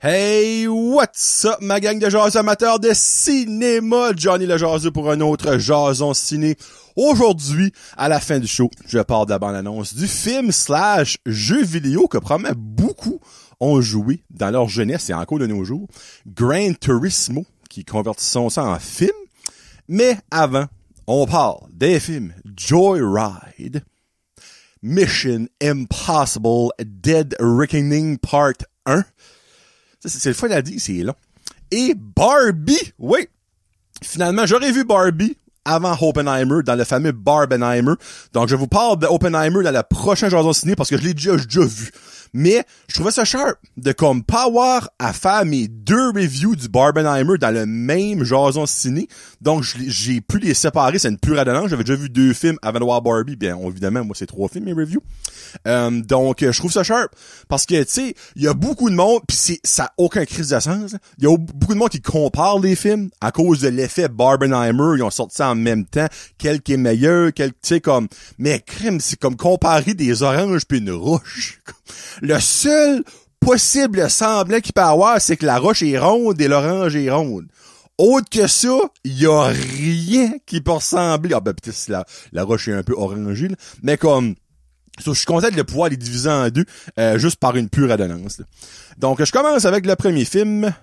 Hey, what's up, ma gang de jaseux amateurs de cinéma? Johnny le jaseux pour un autre Jason Ciné. Aujourd'hui, à la fin du show, je parle de la bande-annonce du film / jeu vidéo que probablement beaucoup ont joué dans leur jeunesse et encore de nos jours. Gran Turismo, qui convertissons ça en film. Mais avant, on parle des films Joyride, Mission Impossible Dead Reckoning Part 1. C'est le fun à dire, c'est long. Et Barbie, oui. Finalement, j'aurais vu Barbie avant Oppenheimer, dans le fameux Barbenheimer. Donc, je vous parle d'Oppenheimer dans le prochain Jason Ciné parce que je l'ai déjà vu. Mais, je trouvais ça sharp de comme pas avoir à faire mes deux reviews du Barbenheimer dans le même Jason Ciné. Donc, j'ai pu les séparer. C'est une pure adonnance. J'avais déjà vu 2 films avant de voir Barbie. Bien, évidemment, moi, c'est 3 films, mes reviews. Donc, je trouve ça sharp. Parce que, tu sais, il y a beaucoup de monde, pis ça a aucun crise de sens. Il y a beaucoup de monde qui compare les films à cause de l'effet Barbenheimer. Ils ont sorti ça en même temps. Quel qui est meilleur, tu sais, comme, mais crème, c'est comme comparer des oranges puis une roche. Le seul possible semblant qu'il peut avoir, c'est que la roche est ronde et l'orange est ronde. Autre que ça, il y a rien qui peut ressembler. Ah ben peut-être si la roche est un peu orangée, là. Mais comme, je suis content de pouvoir les diviser en deux, juste par une pure adonnance, là. Donc, je commence avec le premier film,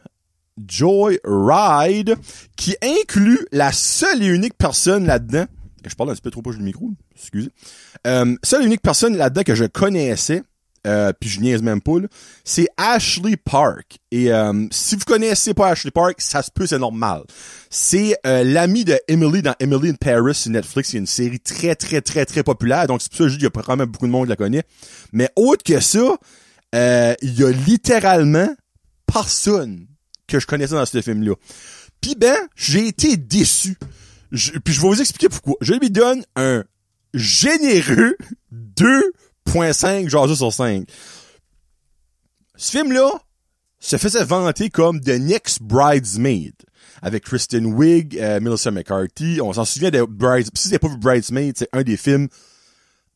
Joyride, qui inclut la seule et unique personne là-dedans. Je parle un petit peu trop proche du micro, excusez. Seule et unique personne là-dedans que je connaissais, puis je niaise même pas, là, c'est Ashley Park. Et si vous connaissez pas Ashley Park, ça se peut, c'est normal. C'est l'ami de Emily dans Emily in Paris sur Netflix. C'est une série très, très, très, très populaire. Donc c'est pour ça que je dis qu'il y a probablement beaucoup de monde qui la connaît. Mais autre que ça, il y a littéralement personne que je connaissais dans ce film-là. Puis ben, j'ai été déçu. Puis je vais vous expliquer pourquoi. Je lui donne un généreux 2.5 jaseux sur 5. Ce film-là se faisait vanter comme The Next Bridesmaid avec Kristen Wiig, Melissa McCarthy. On s'en souvient de Bridesmaid. Si vous n'avez pas vu Bridesmaid, c'est un des films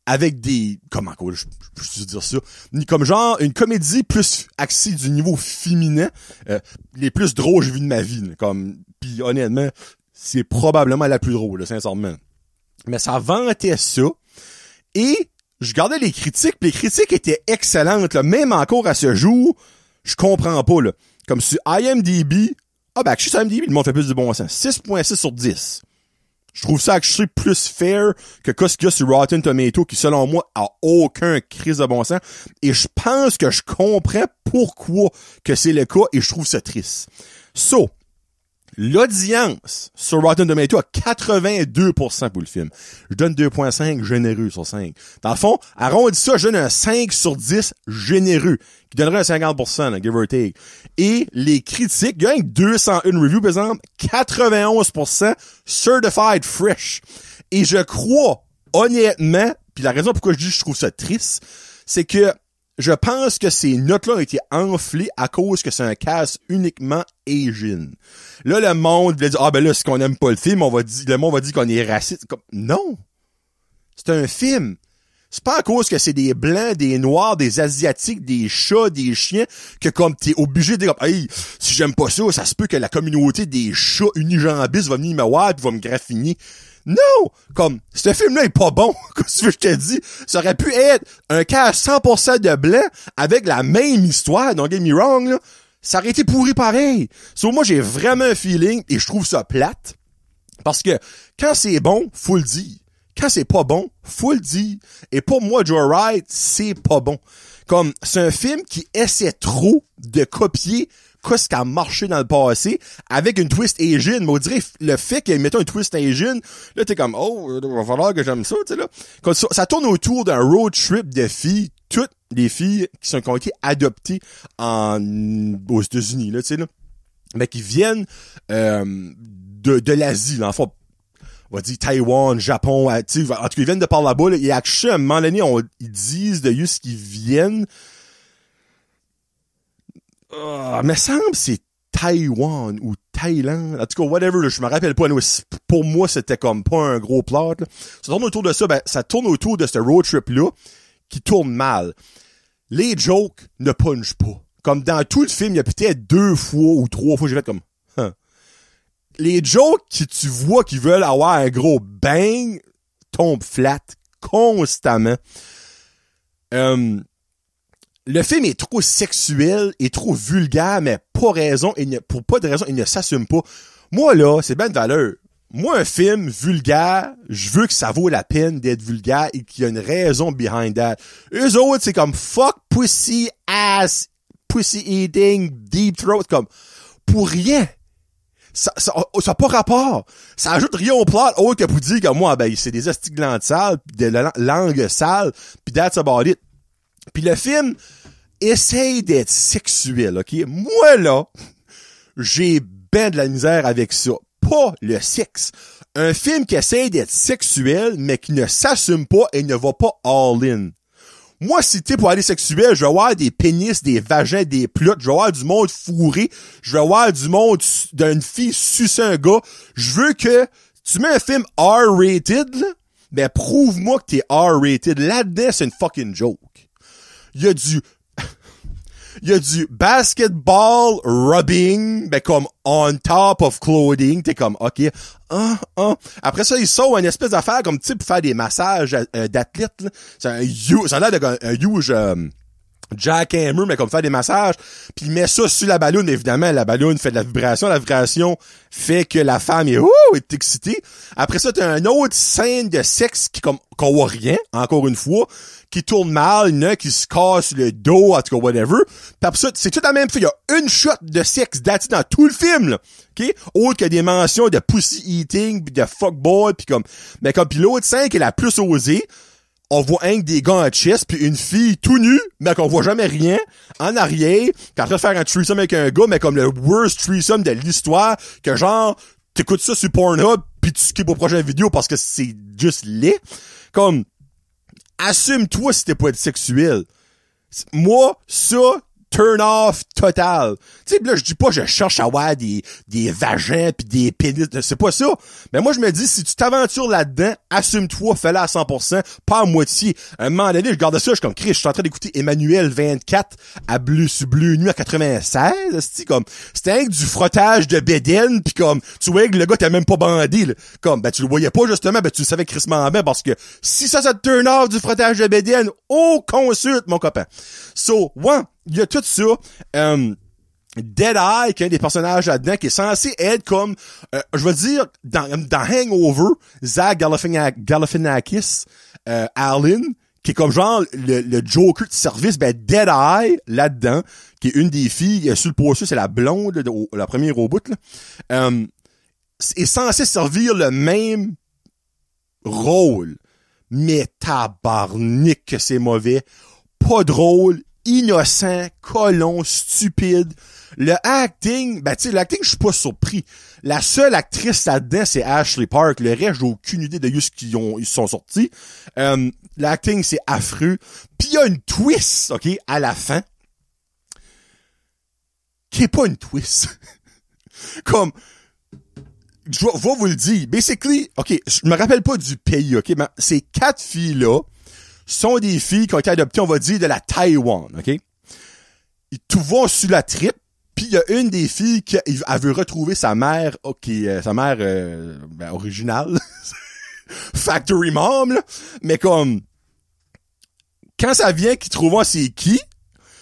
avec des... Comment je peux dire ça? Comme genre une comédie plus axée du niveau féminin. Les plus drôles que j'ai vu de ma vie. Là, comme, puis honnêtement, c'est probablement la plus drôle, là, sincèrement. Mais ça vantait ça. Et je regardais les critiques, pis les critiques étaient excellentes, là. Même encore à ce jour, je comprends pas, là. Comme sur IMDb, je suis sur IMDb, le monde fait plus du bon sens. 6.6 sur 10. Je trouve ça actually plus fair que ce qu'il y a sur Rotten Tomato, qui selon moi a aucun crise de bon sens. Et je pense que je comprends pourquoi que c'est le cas, et je trouve ça triste. So, l'audience sur Rotten Tomato a 82% pour le film. Je donne 2.5 généreux sur 5. Dans le fond, arrondi ça, je donne un 5 sur 10 généreux, qui donnerait un 50%, là, give or take. Et les critiques, il y a un 201 reviews, par exemple, 91% certified fresh. Et je crois, honnêtement, puis la raison pourquoi je trouve ça triste, c'est que je pense que ces notes-là ont été enflées à cause que c'est un cast uniquement Asian. Là, le monde va dire, là, si qu'on aime pas le film, le monde va dire qu'on est raciste. Comme, non! C'est un film. C'est pas à cause que c'est des blancs, des noirs, des asiatiques, des chats, des chiens, que comme t'es obligé de dire, hey, si j'aime pas ça, ça se peut que la communauté des chats unijambistes va venir me voir pis va me graffiner. Non! Comme, ce film-là est pas bon. Qu'est-ce que je te dis? Ça aurait pu être un cas 100% de blanc avec la même histoire, don't get me wrong, là. Ça aurait été pourri pareil. Sauf moi, j'ai vraiment un feeling et je trouve ça plate. Parce que quand c'est bon, faut le dire. Quand c'est pas bon, faut le dire. Et pour moi, Joyride, c'est pas bon. Comme, c'est un film qui essaie trop de copier ce qui a marché dans le passé avec une twist Asian. Mais on dirait le fait qu'il mette un twist Asian, là, t'es comme, il va falloir que j'aime ça, tu sais, là. Comme ça tourne autour d'un road trip de filles, toutes les filles qui ont été adoptées aux États-Unis, là, tu sais, là. Mais qui viennent, de l'Asie, là. Enfin, on va dire Taïwan, Japon, tu sais, en tout cas, ils viennent de par là-bas, là. Et à un moment donné, ils disent de juste qu'ils viennent. Me semble c'est Taïwan ou Thaïlande. En tout cas, whatever, là, je me rappelle pas. Pour moi, c'était comme pas un gros plot, là. Ça tourne autour de ça, ça tourne autour de ce road trip-là qui tourne mal. Les jokes ne punchent pas. Comme dans tout le film, il y a peut-être 2 fois ou 3 fois, j'ai fait comme, Les jokes que tu vois qui veulent avoir un gros bang tombent flat constamment. Le film est trop sexuel et trop vulgaire, mais pour pas de raison, il ne s'assume pas. Moi, là, c'est ben de valeur. Moi, un film vulgaire, je veux que ça vaut la peine d'être vulgaire et qu'il y a une raison behind that. Eux autres, c'est comme fuck, pussy, ass, pussy eating, deep throat, comme pour rien. Ça a pas rapport. Ça ajoute rien au plot autre que pour dire que moi, ben, c'est des astiglantes sales, pis des langues sales, pis that's about it. Pis le film essaye d'être sexuel, ok? Moi, là, j'ai ben de la misère avec ça. Pas le sexe. Un film qui essaye d'être sexuel, mais qui ne s'assume pas et ne va pas all-in. Moi, si t'es pour aller sexuel, je vais avoir des pénis, des vagins, des plots, je vais avoir du monde fourré, je vais avoir du monde d'une fille sucer un gars. Je veux que tu mets un film R-rated, là, ben prouve-moi que t'es R-rated. Là-dedans, c'est une fucking joke. Il y a du basketball rubbing, ben comme on top of clothing, t'es comme ok, Après ça, ils sont une espèce d'affaire comme type pour faire des massages d'athlètes. Là. Ça a l'air d'un huge jackhammer, mais comme faire des massages. Puis il met ça sur la balloune, évidemment. La balloune fait de la vibration. La vibration fait que la femme est excitée. Après ça, t'as une autre scène de sexe qu'on voit rien, encore une fois, qui tourne mal, il y en a qui se casse le dos, en tout cas, whatever. Puis après ça, c'est tout la même chose. Il y a une shot de sexe dans tout le film, là. OK? Autre que des mentions de pussy eating, pis de fuckboy, pis puis l'autre scène qui est la plus osée, on voit un des gars en chest, puis une fille tout nue, mais qu'on voit jamais rien, en arrière, qui est en train de faire un threesome avec un gars, mais comme le worst threesome de l'histoire, que genre, t'écoutes ça sur Pornhub, puis tu skippes aux prochaines vidéos parce que c'est juste laid. Comme, assume-toi si t'es pas sexuel. Moi, ça, turn off total. Tu sais, là, je dis pas je cherche à avoir des vagins pis des pénis, c'est pas ça. Mais moi, je me dis, si tu t'aventures là-dedans, assume-toi, fais-le à 100%, pas à moitié. À un moment donné, je regarde ça, je suis comme, Chris, je suis en train d'écouter Emmanuel 24 à Bleu Nuit à 96, c'est comme, c'était avec du frottage de bédaine pis comme, tu vois que le gars t'as même pas bandé, là. Comme, ben, tu le voyais pas, justement, ben, tu le savais crissement bien parce que si ça te turn off du frottage de bédaine, consulte, mon copain. So, ouais. Il y a tout ça. Deadeye, qui est un des personnages là-dedans, qui est censé être comme, je veux dire, dans Hangover, Zach Galifianakis, Allen, qui est comme genre le Joker de service, ben Deadeye, là-dedans, qui est une des filles, sur le poster, c'est la blonde, la première au bout, là, est censé servir le même rôle. Mais tabarnak que c'est mauvais. Pas drôle. Innocent, colon, stupide. Le acting, ben tu sais, l'acting, je suis pas surpris. La seule actrice là-dedans, c'est Ashley Park. Le reste, j'ai aucune idée de ce ils sont sortis. L'acting, c'est affreux. Puis il y a une twist, ok, à la fin, qui est pas une twist. Comme, je vais vous le dire. Basically, ok, je me rappelle pas du pays, ok, mais ces 4 filles-là sont des filles qui ont été adoptées, on va dire, de la Taïwan, ok? Ils tout vont sur la trip, puis il y a une des filles qui elle veut retrouver sa mère, sa mère originale, Factory Mom, là. Mais comme, quand ça vient qu'ils trouvent c'est qui,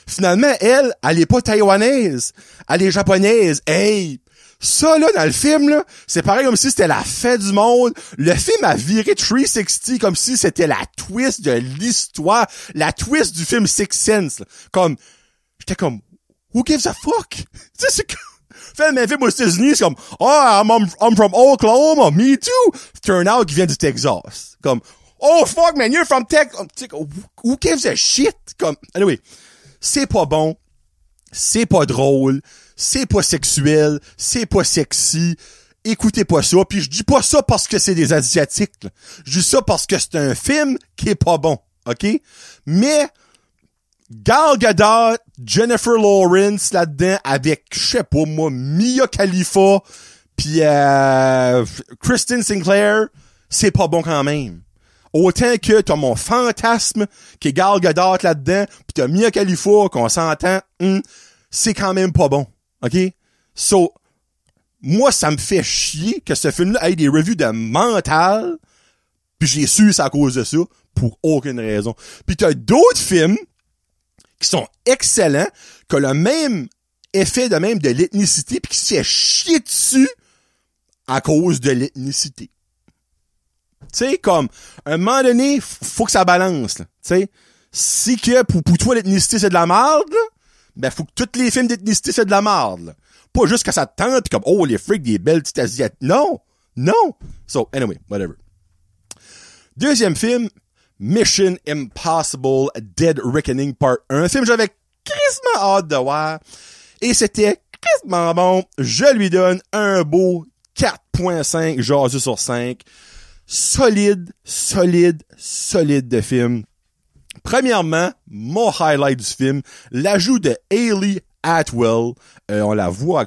finalement, elle est pas taïwanaise, elle est japonaise. Hey! Ça, là, dans le film, là, c'est pareil comme si c'était la fête du monde. Le film a viré 360 comme si c'était la twist de l'histoire, la twist du film Sixth Sense, là. Comme, j'étais comme, who gives a fuck? Tu sais, c'est comme, fait un film aux États-Unis, c'est comme, I'm from Oklahoma, me too. Turn out qu'il vient du Texas. Comme, oh fuck man, you're from Texas. Who gives a shit? Comme, anyway, c'est pas bon. C'est pas drôle, c'est pas sexuel, c'est pas sexy. Écoutez pas ça, puis je dis pas ça parce que c'est des Asiatiques, là. Je dis ça parce que c'est un film qui est pas bon, ok? Mais Gal Gadot, Jennifer Lawrence là-dedans avec, je sais pas moi, Mia Khalifa, puis Kristen Sinclair, c'est pas bon quand même. Autant que t'as mon fantasme qui est Gal Gadot là-dedans, pis t'as Mia Khalifa qu'on s'entend, c'est quand même pas bon. OK? So, moi, ça me fait chier que ce film-là ait des reviews de mental, puis j'ai su c'est à cause de ça, pour aucune raison. Puis t'as d'autres films qui sont excellents, qui ont le même effet de l'ethnicité, puis qui se fait chier dessus à cause de l'ethnicité. Tu sais, comme, à un moment donné, faut que ça balance, là. Tu sais, si que pour toi, l'ethnicité, c'est de la merde, là, ben, faut que tous les films d'ethnicité, c'est de la merde, là. Pas juste que ça te tente, pis comme, oh, les freaks, des belles petites asiatiques. Non! Non! So, anyway, whatever. Deuxième film, Mission Impossible Dead Reckoning Part 1. Un film que j'avais crissement hâte de voir. Et c'était crissement bon. Je lui donne un beau 4.5 jasu sur 5. Solide de film. Premièrement, mon highlight du film, l'ajout de Hayley Atwell. On la voit,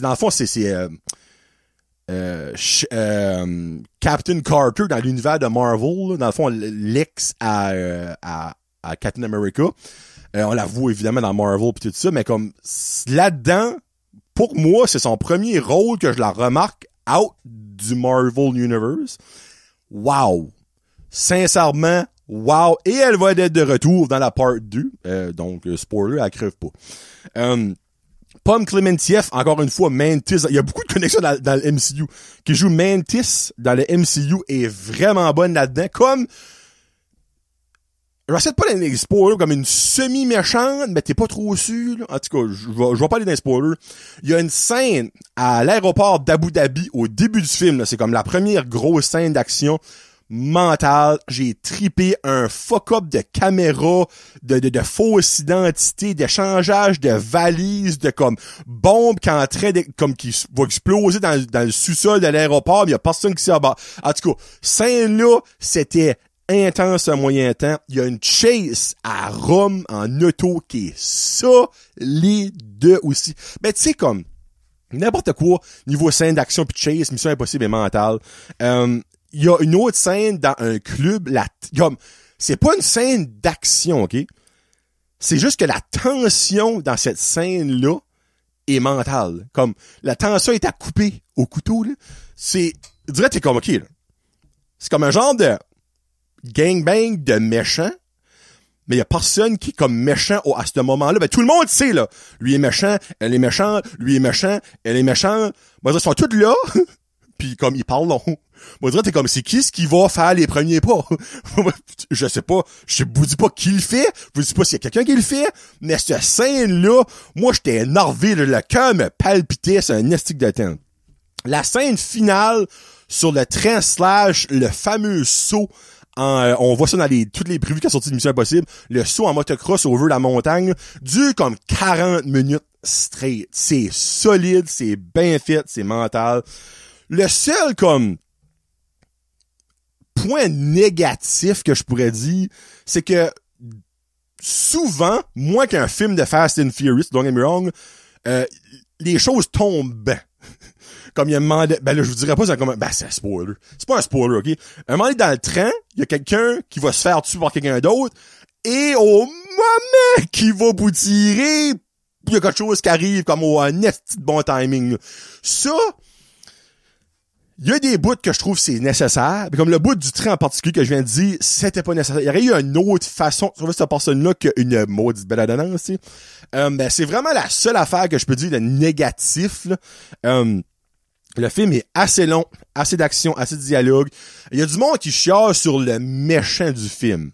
dans le fond, c'est Captain Carter dans l'univers de Marvel, là, dans le fond, l'ex à Captain America. On la voit évidemment dans Marvel pis tout ça, mais comme là-dedans, pour moi, c'est son premier rôle que je la remarque out du Marvel Universe. Wow! Sincèrement, wow! Et elle va être de retour dans la part 2. Donc, spoiler, elle crève pas. Pom Klementieff, encore une fois, Mantis. Il y a beaucoup de connexions dans le MCU. Qui joue Mantis dans le MCU est vraiment bonne là-dedans. Comme, je vais pas des spoilers comme une semi-méchante, mais t'es pas trop sûr, là. En tout cas, je vais parler d'un spoiler. Il y a une scène à l'aéroport d'Abu Dhabi au début du film, là. C'est comme la première grosse scène d'action mentale. J'ai tripé un fuck-up de caméra, de fausses identités, d'échangeage de valises, de comme bombes qui entraient comme qui va exploser dans le sous-sol de l'aéroport, il y a personne qui s'est abattu. En tout cas, scène-là, c'était intense un moyen temps. Il y a une chase à Rome en auto qui est solide aussi. Ben, tu sais, comme n'importe quoi, niveau scène d'action pis de chase, Mission Impossible et mentale. Il y a une autre scène dans un club, c'est pas une scène d'action, OK? C'est juste que la tension dans cette scène-là est mentale. Comme, la tension est à couper au couteau, là. Je dirais que t'es comme, OK, là. C'est comme un genre de gangbang de méchant, mais il y a personne qui est comme méchant à ce moment-là. Ben, tout le monde sait, là. Lui est méchant, elle est méchante, lui est méchant, elle est méchante. Ben, ils sont tous là, pis comme, ils parlent long. Moi, je dirais, t'es comme, c'est qui ce qui va faire les premiers pas? Je sais pas. Je vous dis pas qui le fait. Je vous dis pas s'il y a quelqu'un qui le fait. Mais cette scène-là, moi, j'étais énervé. Le cœur me palpitait. C'est un estique de temps. La scène finale sur le train / le fameux saut on voit ça dans toutes les previews qui sont sorties de Mission Impossible. Le saut en motocross over la montagne dure comme 40 minutes straight. C'est solide, c'est bien fait, c'est mental. Le seul, comme, point négatif que je pourrais dire, c'est que souvent, moins qu'un film de Fast and Furious, don't get me wrong, les choses tombent. Comme il y a un moment ben là, je vous dirais pas, c'est comme, c'est un spoiler. C'est pas un spoiler, OK? Un moment donné, dans le train, il y a quelqu'un qui va se faire tuer par quelqu'un d'autre, et au moment qu'il va vous tirer, il y a quelque chose qui arrive comme un esti de bon timing, là. Ça, il y a des bouts que je trouve c'est nécessaire. Comme le bout du train en particulier que je viens de dire, c'était pas nécessaire. Il y aurait eu une autre façon de trouver cette personne-là qu'une maudite belle annonce, tu sais. Ben, c'est vraiment la seule affaire que je peux dire de négatif, là. Le film est assez long, assez d'action, assez de dialogue. Il y a du monde qui chiale sur le méchant du film.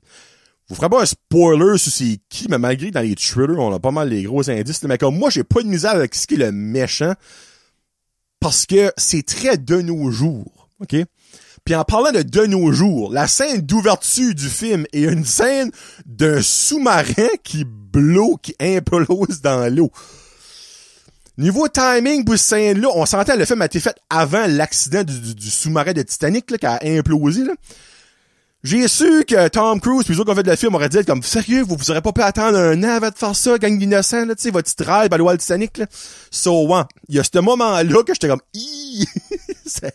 Vous ferez pas un spoiler sur c'est qui, mais malgré dans les trailers, on a pas mal les gros indices. Mais comme moi, j'ai pas de misère avec ce qui est le méchant. Parce que c'est très de nos jours, OK? Puis en parlant de nos jours, la scène d'ouverture du film est une scène d'un sous-marin qui implose dans l'eau. Niveau timing pour cette scène-là, on s'entend, le film a été fait avant l'accident du sous-marin de Titanic, là, qui a implosé, là. J'ai su que Tom Cruise pis les autres qui ont fait le film auraient dit comme, sérieux, vous aurez pas pu attendre un an avant de faire ça, gang d'innocents, là, tu sais, votre petit rêve à l'eau le Titanic, là. So, ouais. Il y a ce moment-là que j'étais comme, c'est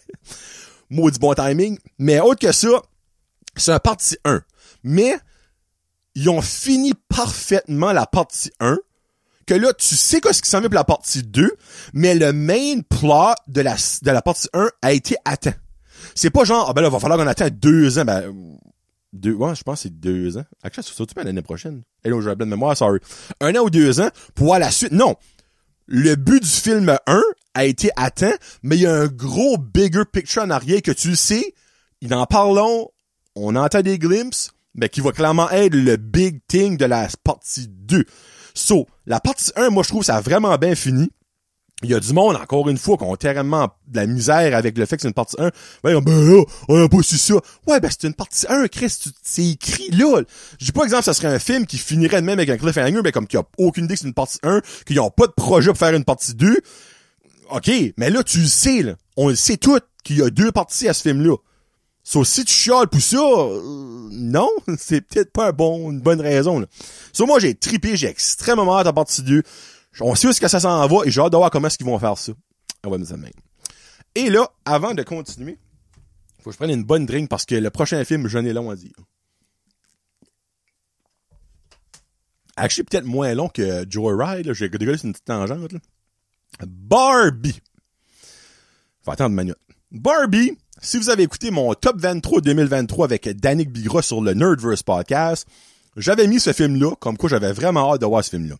maudit bon timing. Mais autre que ça, c'est un partie 1. Mais, ils ont fini parfaitement la partie 1. que là, tu sais qu'est-ce qui s'en vient pour la partie 2, mais le main plot de la partie 1 a été atteint. C'est pas genre, ah ben là, va falloir qu'on attende 2 ans, ouais, je pense que c'est 2 ans. Actuellement, c'est surtout pas l'année prochaine. Et là, j'ai un blanc de mémoire, sorry. 1 an ou 2 ans pour voir la suite. Non. Le but du film 1 a été atteint, mais il y a un gros bigger picture en arrière que tu le sais, il en parle long, on entend des glimpses, mais qui va clairement être le big thing de la partie 2. So, la partie 1, moi, je trouve ça a vraiment bien fini. Il y a du monde, encore une fois, qui ont terriblement de la misère avec le fait que c'est une partie 1. Ben là, on a pas su ça. Ouais, ben c'est une partie 1, Chris, c'est écrit là. Je dis pas exemple, ça serait un film qui finirait de même avec un cliffhanger, ben comme qu'il y a aucune idée que c'est une partie 1, qu'ils ont pas de projet pour faire une partie 2. OK, mais là, tu le sais, là. On le sait tout qu'il y a 2 parties à ce film-là. So, si tu chiales pour ça, non, c'est peut-être pas une bonne raison, là. So, moi, j'ai trippé, j'ai extrêmement hâte à partie 2. On sait où est-ce que ça s'en va et j'ai hâte de voir comment est-ce qu'ils vont faire ça. On va mettre ça de même. Et là, avant de continuer, faut que je prenne une bonne drink parce que le prochain film, j'en ai long à dire. Actually, peut-être moins long que Joyride, là. J'ai dégueulé sur une petite tangente, là. Barbie. Faut attendre une minute. Barbie, si vous avez écouté mon Top 23 2023 avec Danick Bigra sur le Nerdverse podcast, j'avais mis ce film-là, comme quoi j'avais vraiment hâte de voir ce film-là.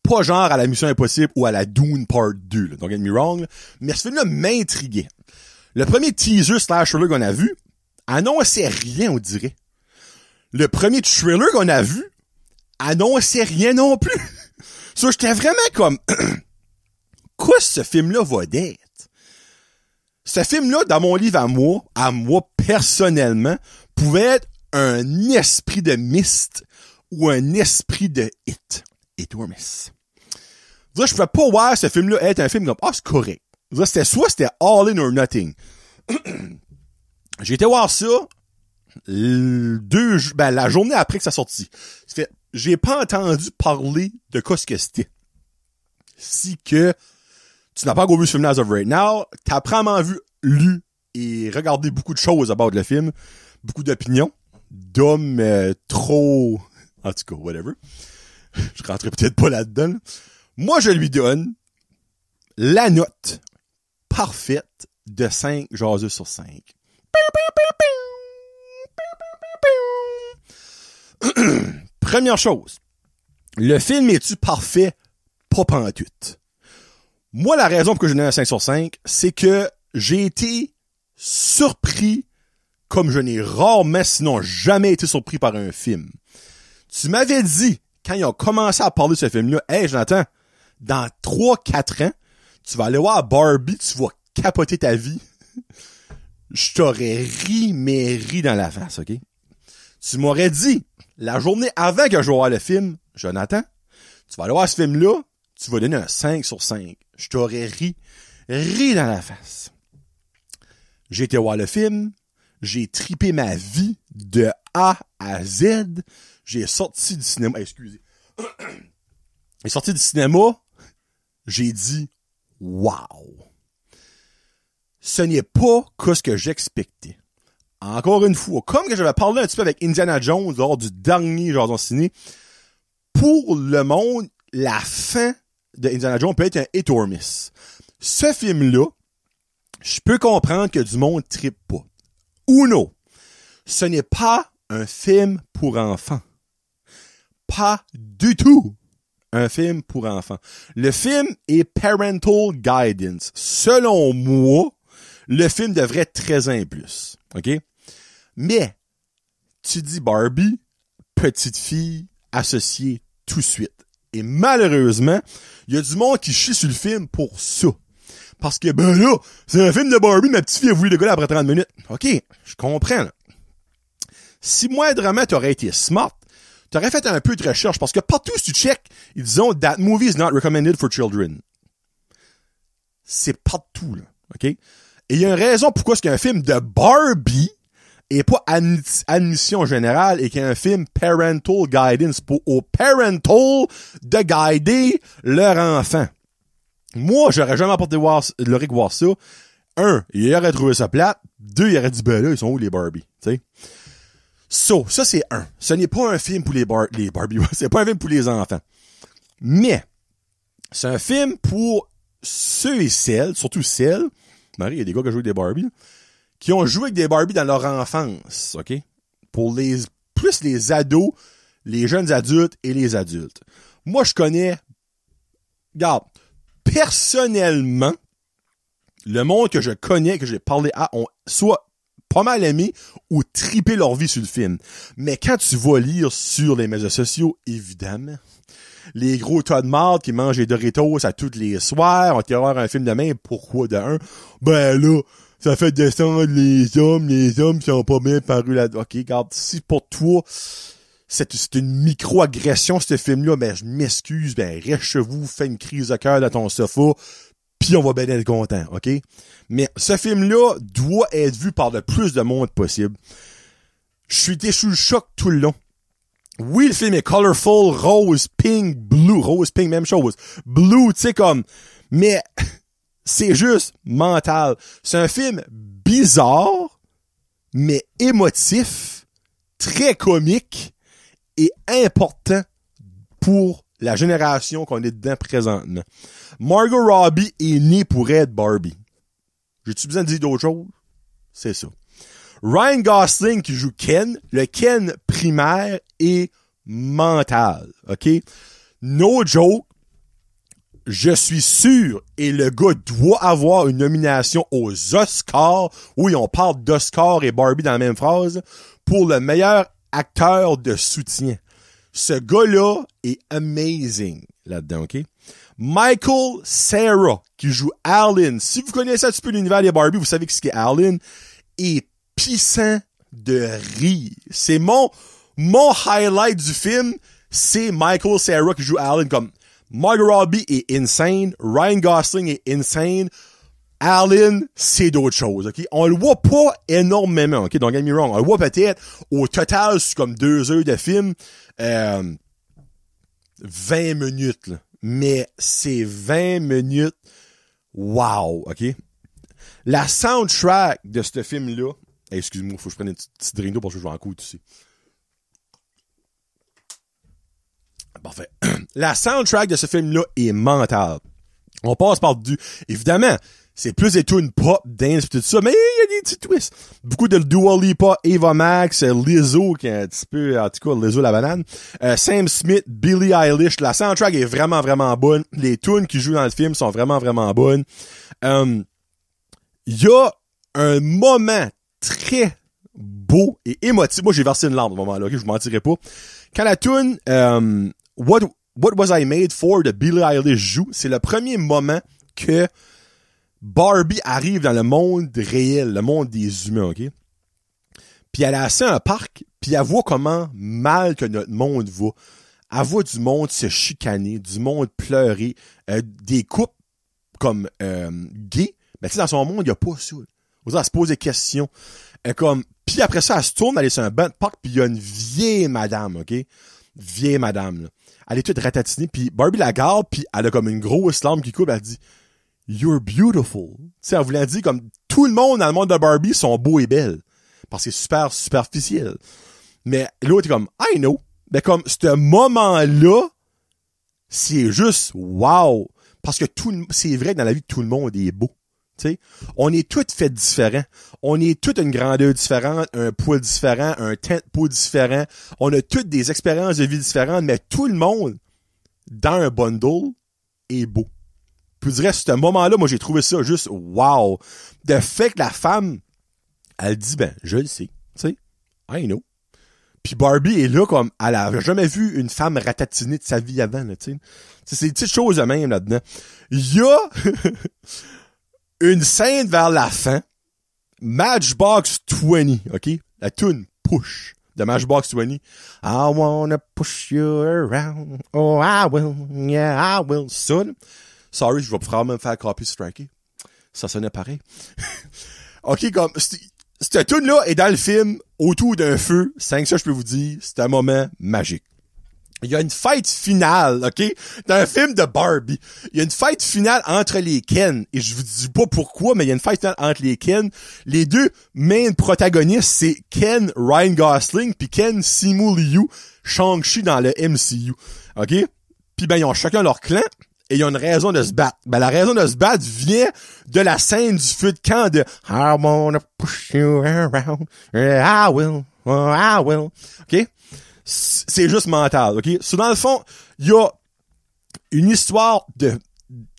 Pas genre à la Mission Impossible ou à la Dune Part 2, là, don't get me wrong, mais ce film-là m'intriguait. Le premier teaser / trailer qu'on a vu annonçait rien, on dirait. Le premier trailer qu'on a vu annonçait rien non plus. Ça, j'étais vraiment comme, quoi ce film-là va d'être? Ce film-là, dans mon livre à moi personnellement, pouvait être un esprit de Myst ou un esprit de It. Hit or miss. Je pouvais pas voir ce film-là être un film comme, c'est correct. C'était all in or nothing. J'ai été voir ça la journée après que ça sortit. J'ai pas entendu parler de quoi ce que c'était. Si que tu n'as pas encore vu ce film as of right now, t'as probablement lu et regardé beaucoup de choses about le film, beaucoup d'opinions, d'hommes trop, en tout cas, whatever. Je rentrerai peut-être pas là-dedans. Moi, je lui donne la note parfaite de 5 jaseux sur 5. Première chose, le film est-tu parfait? Pas pantoute. Moi, la raison pour que je donne un 5 sur 5, c'est que j'ai été surpris comme je n'ai rarement, sinon jamais été surpris par un film. Tu m'avais dit, quand ils ont commencé à parler de ce film-là, « Hey, Jonathan, dans 3-4 ans, tu vas aller voir Barbie, tu vas capoter ta vie. » Je t'aurais ri dans la face, OK? Tu m'aurais dit, la journée avant que je vais voir le film, « Jonathan, tu vas aller voir ce film-là, tu vas donner un 5 sur 5. » Je t'aurais ri dans la face. J'ai été voir le film, j'ai trippé ma vie de A à Z. J'ai sorti du cinéma, excusez. J'ai sorti du cinéma, j'ai dit, wow. Ce n'est pas ce que j'expectais. Encore une fois, comme que j'avais parlé un petit peu avec Indiana Jones lors du dernier Jason Ciné, pour le monde, la fin de Indiana Jones peut être un hit or miss. Ce film-là, je peux comprendre que du monde trippe pas. Uno, ce n'est pas un film pour enfants. Pas du tout un film pour enfants. Le film est parental guidance. Selon moi, le film devrait être 13 ans et plus. OK? Mais, tu dis Barbie, petite fille, associée tout de suite. Et malheureusement, il y a du monde qui chie sur le film pour ça. Parce que, ben là, c'est un film de Barbie, ma petite fille a voulu décoller après 30 minutes. OK, je comprends, là. Si moi, vraiment, t'aurais été smart, t'aurais fait un peu de recherche, parce que partout, si tu check, ils disent « That movie is not recommended for children ». C'est partout, là. OK? Et il y a une raison pourquoi est-ce qu'un film de Barbie est pas admission générale et qu'il y a un film parental guidance pour aux parental de guider leur enfant. Moi, j'aurais jamais apporté voir ça. 1, il aurait trouvé ça plate. 2, il aurait dit, ben là, ils sont où les Barbie? Tu sais? Ça c'est 1. Ce n'est pas un film pour les Barbie. C'est pas un film pour les enfants. Mais, c'est un film pour ceux et celles, surtout celles, Marie, il y a des gars qui ont joué avec des Barbie, qui ont joué avec des Barbie dans leur enfance, OK? Pour plus les ados, les jeunes adultes et les adultes. Moi, je connais, regarde, personnellement, le monde que je connais, que j'ai parlé à, ont soit pas mal aimé ou trippé leur vie sur le film. Mais quand tu vas lire sur les médias sociaux, évidemment, les gros tas de marde qui mangent des Doritos à tous les soirs, on va voir un film de même, pourquoi de un? Ben là, ça fait descendre les hommes qui sont pas bien parus là. OK, regarde, si pour toi, c'est une micro-agression, ce film-là, ben je m'excuse, ben reste chez vous, fais une crise de cœur dans ton sofa, puis on va bien être content, OK? Mais ce film-là doit être vu par le plus de monde possible. Je suis sous le choc tout le long. Oui, le film est colorful, rose, pink, blue. Rose, pink, même chose. Blue, tu sais, comme... Mais c'est juste mental. C'est un film bizarre, mais émotif, très comique et important pour la génération qu'on est dedans présentement. Margot Robbie est née pour être Barbie. J'ai-tu besoin de dire d'autre chose? C'est ça. Ryan Gosling qui joue Ken, le Ken primaire est mental, OK? No joke, je suis sûr, et le gars doit avoir une nomination aux Oscars, oui, on parle d'Oscar et Barbie dans la même phrase, pour le meilleur acteur de soutien. Ce gars-là est amazing là-dedans, OK? Michael Cera, qui joue Alan. Si vous connaissez un petit peu l'univers des Barbie, vous savez que ce qu'est Alan est pissant de rire. C'est mon highlight du film, c'est Michael Cera qui joue Alan. Comme Margot Robbie est insane, Ryan Gosling est insane, Alan, c'est d'autres choses, OK? On le voit pas énormément, OK? Don't get me wrong. On le voit peut-être, au total, c'est comme 2 heures de film, 20 minutes, là. Mais c'est 20 minutes, wow, OK? La soundtrack de ce film-là, excuse-moi, faut que je prenne une petite drink d'eau parce que je vais en coudre ici. Parfait. La soundtrack de ce film-là est mentale. On passe par-dessus. Évidemment, c'est plus des tunes pop, dance et tout ça, mais il y a des petits twists. Beaucoup de Dua Lipa, Ava Max, Lizzo, qui est un petit peu, en tout cas, Lizzo la banane, Sam Smith, Billie Eilish. La soundtrack est vraiment, vraiment bonne. Les tunes qui jouent dans le film sont vraiment, vraiment bonnes. Il y a un moment très beau et émotif. Moi, j'ai versé une larme à ce moment-là, ok? Je vous mentirai pas. Quand la tune What Was I Made For de Billie Eilish joue, c'est le premier moment que Barbie arrive dans le monde réel, le monde des humains, OK? Puis elle a assez un parc, puis elle voit comment mal que notre monde va. Elle voit du monde se chicaner, du monde pleurer, des couples comme gays. Mais tu sais, dans son monde, il n'y a pas ça. Elle se pose des questions. Puis après ça, elle se tourne, elle est sur un banc de parc, puis il y a une vieille madame, OK? Vieille madame, là. Elle est toute ratatinée, puis Barbie la garde, puis elle a comme une grosse larme qui coupe, elle dit « You're beautiful ». Tu sais, elle voulait dire comme tout le monde dans le monde de Barbie sont beaux et belles. Parce que c'est super superficiel. Mais l'autre est comme « I know ». Mais comme, ce moment-là, c'est juste wow. Parce que c'est vrai que dans la vie, tout le monde est beau. T'sais, on est tous faits différents. On est tous une grandeur différente, un poids différent, un teint de peau différent. On a toutes des expériences de vie différentes, mais tout le monde, dans un bundle, est beau. Puis je dirais, ce moment-là, moi, j'ai trouvé ça juste wow. Le fait que la femme, elle dit, ben, je le sais. Tu sais, I know. Puis Barbie est là comme, elle a jamais vu une femme ratatinée de sa vie avant, là, tu sais. C'est des petites choses de même là-dedans. Il y a une scène vers la fin, Matchbox 20, OK? La tune Push de Matchbox 20. I wanna push you around. Oh, I will. Yeah, I will. Ça, là. Sorry, je vais probablement me faire copy striker. Ça sonnait pareil. OK, comme, cette tune-là est dans le film, autour d'un feu. Sans que ça, je peux vous dire, c'est un moment magique. Il y a une fête finale, OK? Dans un film de Barbie. Il y a une fête finale entre les Ken. Et je vous dis pas pourquoi, mais il y a une fête finale entre les Ken. Les deux main protagonistes, c'est Ken Ryan Gosling puis Ken Simu Liu, Shang-Chi dans le MCU. OK? Puis ben, ils ont chacun leur clan et ils ont une raison de se battre. Ben, la raison de se battre vient de la scène du feu de camp de I wanna push you around, I will, oh, I will. OK? C'est juste mental, OK? So, dans le fond, il y a une histoire de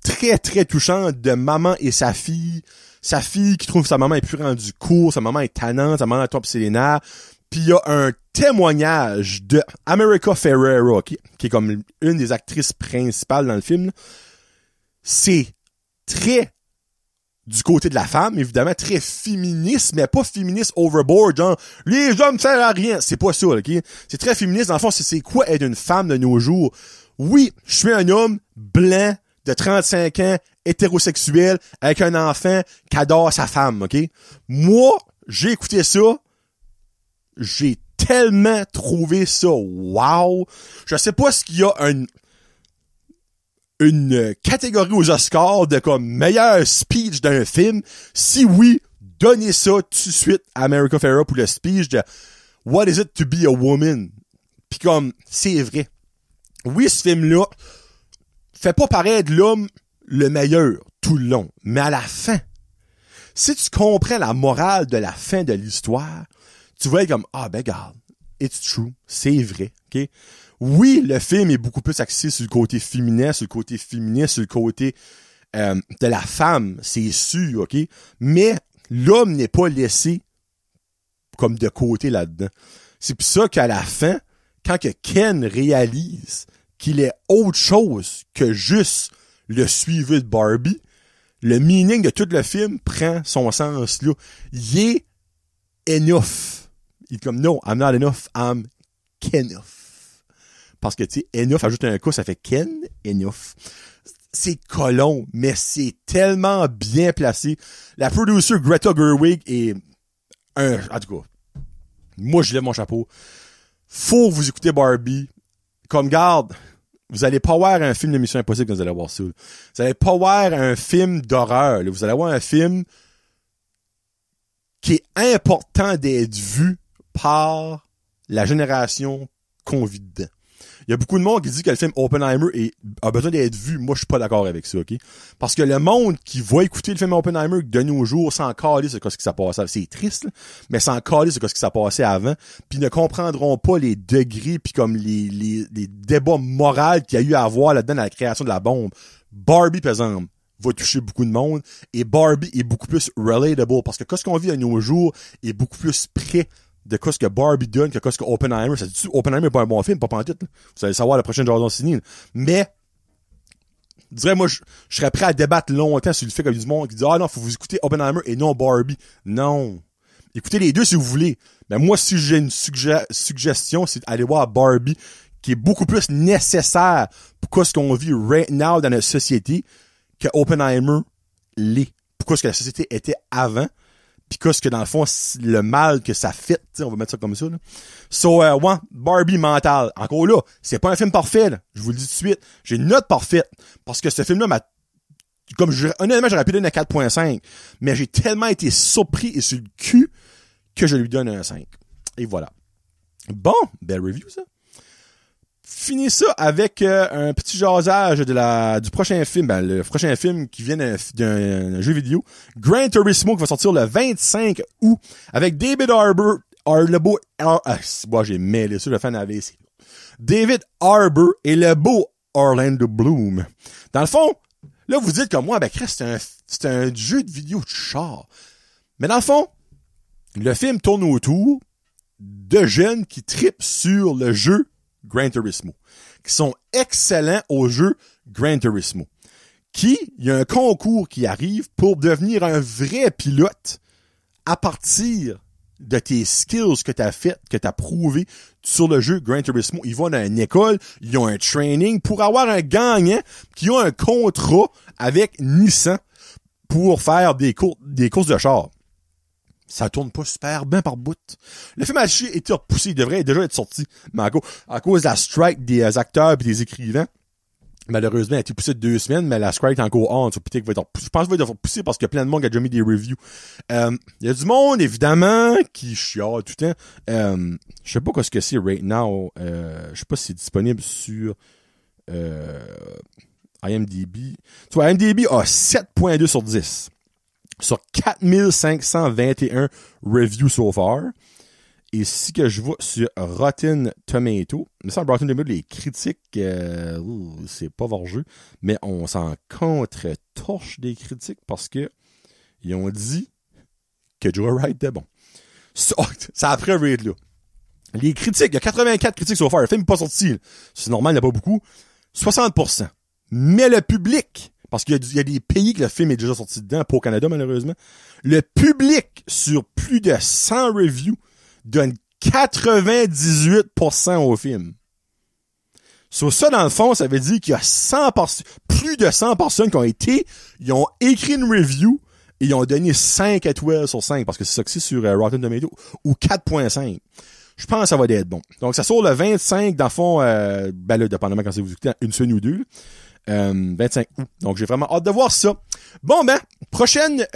très, très touchante de maman et sa fille. Sa fille qui trouve que sa maman est plus rendue cool, sa maman est tannante, sa maman a top ses nerfs. Puis il y a un témoignage de America Ferrera, qui est comme une des actrices principales dans le film. Là. C'est très du côté de la femme, évidemment, très féministe, mais pas féministe overboard, genre « les hommes servent à rien ». C'est pas ça, OK? C'est très féministe. Dans le fond, c'est quoi être une femme de nos jours? Oui, je suis un homme blanc de 35 ans, hétérosexuel, avec un enfant qui adore sa femme, OK? Moi, j'ai écouté ça, j'ai tellement trouvé ça wow. Je sais pas s'il y a une catégorie aux Oscars de comme meilleur speech d'un film. Si oui, donnez ça tout de suite à America Ferrera pour le speech de What is it to be a woman? Puis comme, c'est vrai. Oui, ce film-là fait pas paraître l'homme le meilleur tout le long, mais à la fin, si tu comprends la morale de la fin de l'histoire, tu vas être comme, ah ben regarde, it's true, c'est vrai, ok? Oui, le film est beaucoup plus axé sur le côté féminin, sur le côté féministe, sur le côté de la femme, c'est sûr, ok? Mais l'homme n'est pas laissé comme de côté là-dedans. C'est pour ça qu'à la fin, quand que Ken réalise qu'il est autre chose que juste le suivi de Barbie, le meaning de tout le film prend son sens là. Il est enough. Il est comme, no, I'm not enough, I'm Kenough. Parce que, tu sais, enough, ajoute un coup, ça fait Ken, enough. C'est colon, mais c'est tellement bien placé. La producer Greta Gerwig est en tout cas, moi, je lève mon chapeau. Faut que vous écoutez Barbie. Comme garde, vous allez pas voir un film de Mission Impossible quand vous allez voir ça. Vous allez pas voir un film d'horreur. Là. Vous allez voir un film qui est important d'être vu par la génération qu'on vit dedans. Il y a beaucoup de monde qui dit que le film Oppenheimer a besoin d'être vu. Moi, je suis pas d'accord avec ça, OK? Parce que le monde qui va écouter le film Oppenheimer de nos jours sans caler ce qui s'est passé. C'est triste, là, mais sans caler ce qui s'est passé avant, puis ne comprendront pas les degrés puis comme les débats moraux qu'il y a eu à avoir là-dedans dans la création de la bombe. Barbie, par exemple, va toucher beaucoup de monde et Barbie est beaucoup plus relatable parce que ce qu'on vit de nos jours est beaucoup plus près de quoi ce que Barbie donne que ce que Oppenheimer. Ça dit Oppenheimer n'est pas un bon film, pas pantoute. Vous allez savoir la prochaine Jordan Cine. Mais, je dirais, moi, je serais prêt à débattre longtemps sur le fait qu'il y a du monde qui dit, ah non, faut vous écouter Oppenheimer et non Barbie. Non. Écoutez les deux si vous voulez. Mais moi, si j'ai une suggestion, c'est d'aller voir Barbie, qui est beaucoup plus nécessaire pour ce qu'on vit right now dans notre société que Oppenheimer l'est. Pourquoi ce que la société était avant. Pis qu'est-ce que dans le fond, le mal que ça fait, on va mettre ça comme ça, là. So, ouais, Barbie mental. Encore là, c'est pas un film parfait, là. Je vous le dis tout de suite. J'ai une note parfaite. Parce que ce film-là honnêtement, j'aurais pu donner un 4.5. Mais j'ai tellement été surpris et sur le cul que je lui donne un 5. Et voilà. Bon, belle review, ça. Finis ça avec un petit jasage du prochain film. Ben, le prochain film qui vient d'un jeu vidéo. Gran Turismo qui va sortir le 25 août avec David Harbour. J'ai mêlé ça, le fan AVC. David Harbour et le beau Orlando Bloom. Dans le fond, là, vous dites comme moi, ben, Chris, c'est un jeu de vidéo de char. Mais dans le fond, le film tourne autour de jeunes qui trippent sur le jeu Gran Turismo, qui sont excellents au jeu Gran Turismo. Il y a un concours qui arrive pour devenir un vrai pilote à partir de tes skills que tu as fait, que tu as prouvé sur le jeu Gran Turismo. Ils vont dans une école, ils ont un training pour avoir un gagnant qui a un contrat avec Nissan pour faire des courses de char. Ça tourne pas super bien par bout. Le film a été repoussé. Il devrait déjà être sorti. Mais à cause de la strike des acteurs et des écrivains, malheureusement, il a été poussé de 2 semaines, mais la strike est encore on. Je pense qu'il va être repoussé parce qu'il y a plein de monde qui a déjà mis des reviews. Il y a du monde, évidemment, qui chiale tout le temps. Je sais pas ce que c'est right now. Je sais pas si c'est disponible sur IMDb. Tu vois, IMDb a 7.2 sur 10. Sur 4521 reviews so far. Et si que je vois sur Rotten Tomato, mais ça, Rotten Tomato, les critiques, c'est pas vargeux, mais on s'en contre-torche des critiques parce que ils ont dit que Joe Wright était bon. Ça après rate, là. Les critiques, il y a 84 critiques so far. Le film n'est pas sorti. C'est normal, il n'y en a pas beaucoup. 60%. Mais le public, parce qu'il y a des pays que le film est déjà sorti dedans, pas au Canada, malheureusement. Le public, sur plus de 100 reviews, donne 98% au film. Sur ça, dans le fond, ça veut dire qu'il y a plus de 100 personnes qui ils ont écrit une review et ils ont donné 5 étoiles sur 5, parce que c'est ça que c'est sur Rotten Tomato, ou 4.5. Je pense que ça va être bon. Donc, ça sort le 25, dans le fond, ben là, dépendamment quand c'est vous écoutez, une semaine ou deux, 25 août. Donc, j'ai vraiment hâte de voir ça. Bon, ben, prochaine,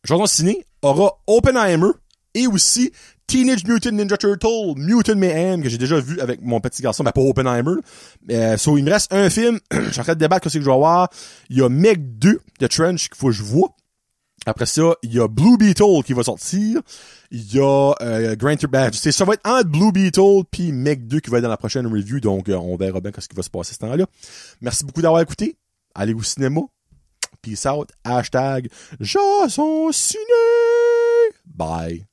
Jason Ciné aura Oppenheimer et aussi Teenage Mutant Ninja Turtle, Mutant Mayhem, que j'ai déjà vu avec mon petit garçon, mais pas Oppenheimer. So, il me reste un film, je suis en train de débattre qu'est-ce que je vais voir. Il y a Meg 2 de Trench qu'il faut que je vois. Après ça, il y a Blue Beetle qui va sortir. Il y a Grand Turismo. Ça va être entre Blue Beetle puis Meg 2 qui va être dans la prochaine review. Donc, on verra bien ce qui va se passer ce temps-là. Merci beaucoup d'avoir écouté. Allez au cinéma. Peace out. Hashtag Jason Ciné. Bye.